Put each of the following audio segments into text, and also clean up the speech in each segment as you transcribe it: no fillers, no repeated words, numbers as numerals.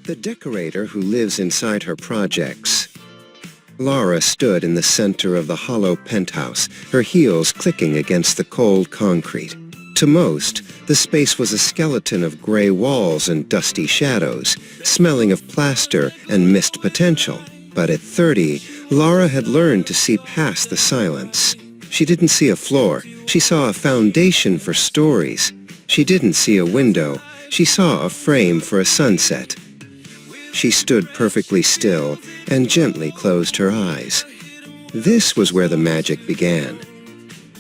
The decorator who lives inside her projects. Lara stood in the center of the hollow penthouse, her heels clicking against the cold concrete. To most, the space was a skeleton of gray walls and dusty shadows, smelling of plaster and missed potential. But at 30, Lara had learned to see past the silence. She didn't see a floor. She saw a foundation for stories. She didn't see a window. She saw a frame for a sunset. She stood perfectly still and gently closed her eyes. This was where the magic began.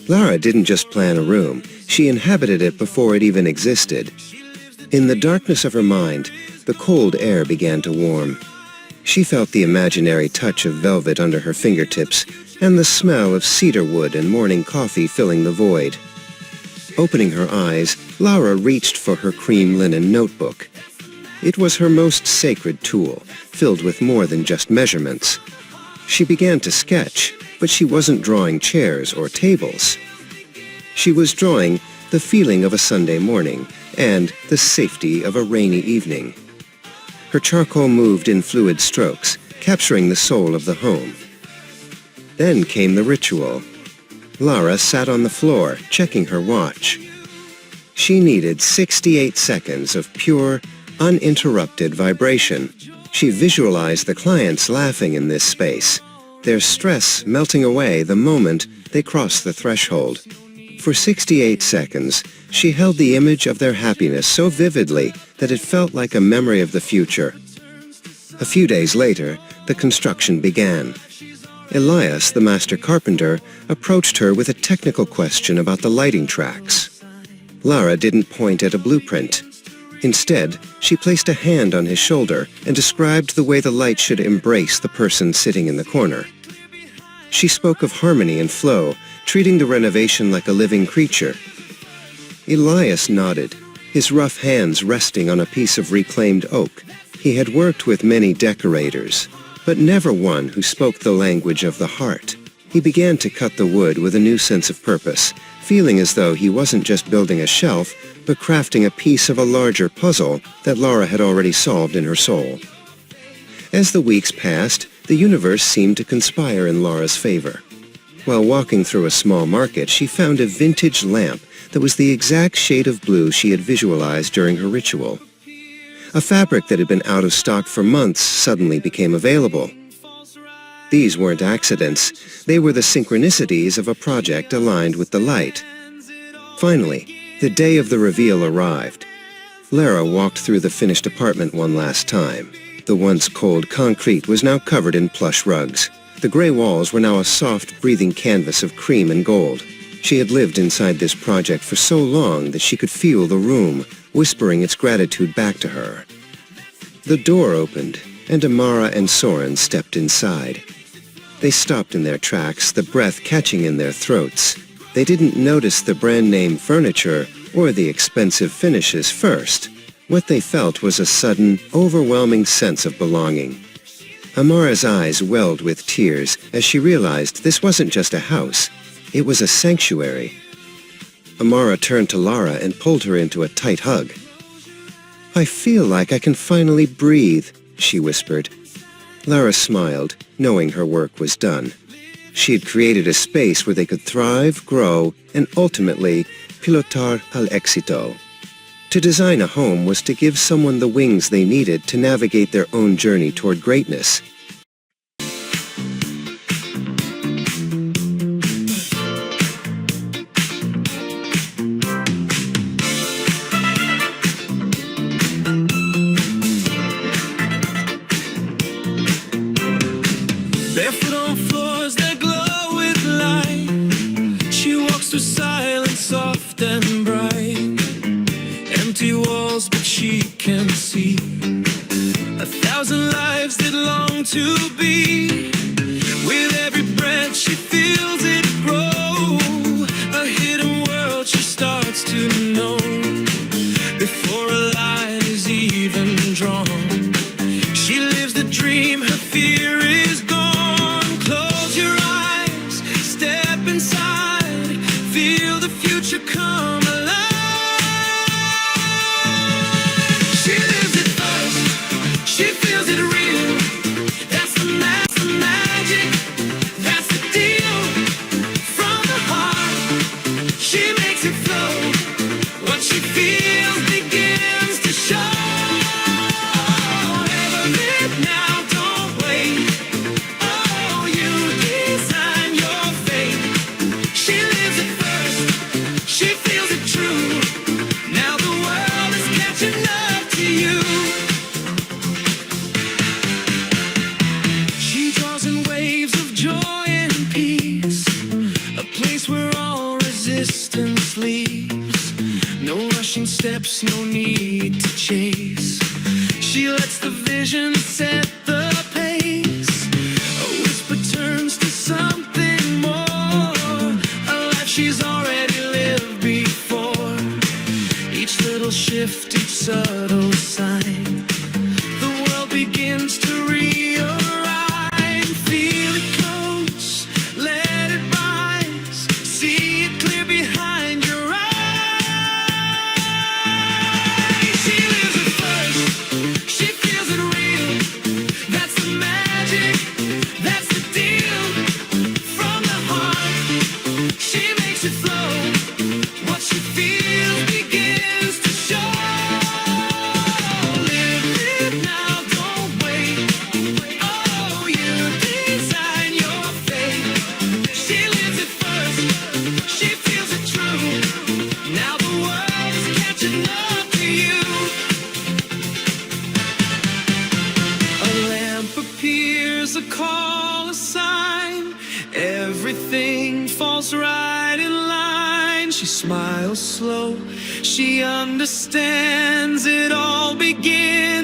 Lara didn't just plan a room. She inhabited it before it even existed. In the darkness of her mind, the cold air began to warm. She felt the imaginary touch of velvet under her fingertips and the smell of cedar wood and morning coffee filling the void. Opening her eyes, Lara reached for her cream linen notebook. It was her most sacred tool, filled with more than just measurements. She began to sketch, but she wasn't drawing chairs or tables. She was drawing the feeling of a Sunday morning and the safety of a rainy evening. Her charcoal moved in fluid strokes, capturing the soul of the home. Then came the ritual. Lara sat on the floor, checking her watch. She needed 68 seconds of pure, uninterrupted vibration. She visualized the clients laughing in this space, their stress melting away the moment they crossed the threshold. For 68 seconds, she held the image of their happiness so vividly that it felt like a memory of the future. A few days later, the construction began. Elias, the master carpenter, approached her with a technical question about the lighting tracks. Lara didn't point at a blueprint. Instead, she placed a hand on his shoulder and described the way the light should embrace the person sitting in the corner. She spoke of harmony and flow, treating the renovation like a living creature. Elias nodded, his rough hands resting on a piece of reclaimed oak. He had worked with many decorators, but never one who spoke the language of the heart. He began to cut the wood with a new sense of purpose, feeling as though he wasn't just building a shelf, but crafting a piece of a larger puzzle that Lara had already solved in her soul. As the weeks passed, the universe seemed to conspire in Lara's favor. While walking through a small market, she found a vintage lamp that was the exact shade of blue she had visualized during her ritual. A fabric that had been out of stock for months suddenly became available. These weren't accidents. They were the synchronicities of a project aligned with the light. Finally, the day of the reveal arrived. Lara walked through the finished apartment one last time. The once cold concrete was now covered in plush rugs. The gray walls were now a soft, breathing canvas of cream and gold. She had lived inside this project for so long that she could feel the room, whispering its gratitude back to her. The door opened, and Amara and Soren stepped inside. They stopped in their tracks, the breath catching in their throats. They didn't notice the brand-name furniture or the expensive finishes first. What they felt was a sudden, overwhelming sense of belonging. Amara's eyes welled with tears as she realized this wasn't just a house. It was a sanctuary. Amara turned to Lara and pulled her into a tight hug. "I feel like I can finally breathe," she whispered. Lara smiled, knowing her work was done. She had created a space where they could thrive, grow, and ultimately pilotar al éxito. To design a home was to give someone the wings they needed to navigate their own journey toward greatness. Barefoot on floors that glow with light, she walks through silence soft and bright. Empty walls, but she can see 1,000 lives that long to be. With every breath she feels it grow, a hidden world she starts to know. Before a line is even drawn, she lives the dream, her fear is gone. Close your eyes, step inside, feel the future come alive. She lives it fast, she steps, no need to chase. She lets the vision set the pace. A whisper turns to something more, a life she's already lived before. Each little shift, each subtle sign, the world begins to realign. Feel it close, let it rise, see it clear behind your eyes. She lives it first, she feels it real. That's the magic, that's the deal. From the heart, she makes it flow. What she feels begins to show. Live it now, don't wait. Oh, you design your fate. She lives it first, she feels it true. Now the world is catching up to you. A lamp appears, a call, a sign. Everything falls right in line. She smiles slow, she understands. It all begins